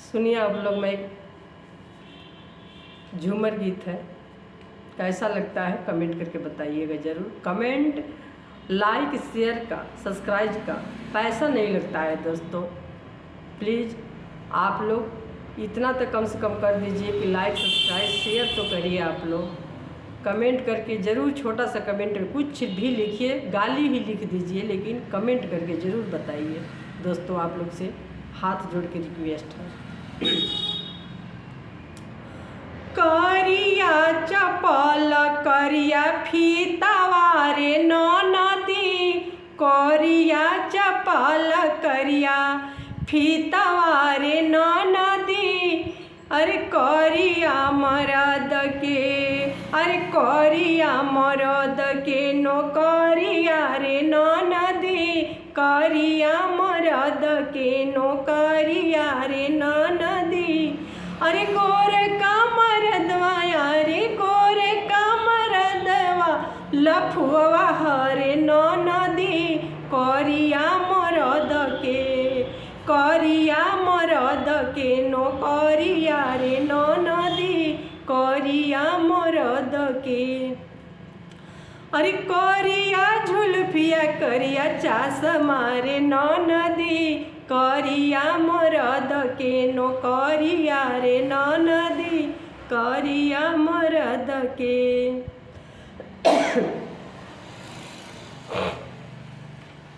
सुनिए आप लोग में एक झूमर गीत है, कैसा लगता है कमेंट करके बताइएगा ज़रूर। कमेंट, लाइक, शेयर का, सब्सक्राइब का पैसा नहीं लगता है दोस्तों। प्लीज़ आप लोग इतना तो कम से कम कर दीजिए कि लाइक, सब्सक्राइब, शेयर तो करिए। आप लोग कमेंट करके ज़रूर, छोटा सा कमेंट, कुछ भी लिखिए, गाली ही लिख दीजिए, लेकिन कमेंट करके ज़रूर बताइए दोस्तों। आप लोग से हाथ जोड़ के रिक्वेस्ट है। करिया चपल करिया फीतावारे नदी, करिया चपल करिया फीतावारे नदी। अरे करिया मरद के, अरे करिया मरद के नौकरिया रे नदी, करिया मरद के नौकरिया रे नदी। अरे गोरे का मरदवा, अरे गोरे का मरदवा लफुआ हरे नदी, करिया मरद के, करिया मरद के नौकरिया रे नदी, करिया मरद के। अरे करिया झुलफिया करिया चास मारे नदी, करिया मरद के नौकरिया रे नदी, करिया मरद के।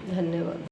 धन्यवाद।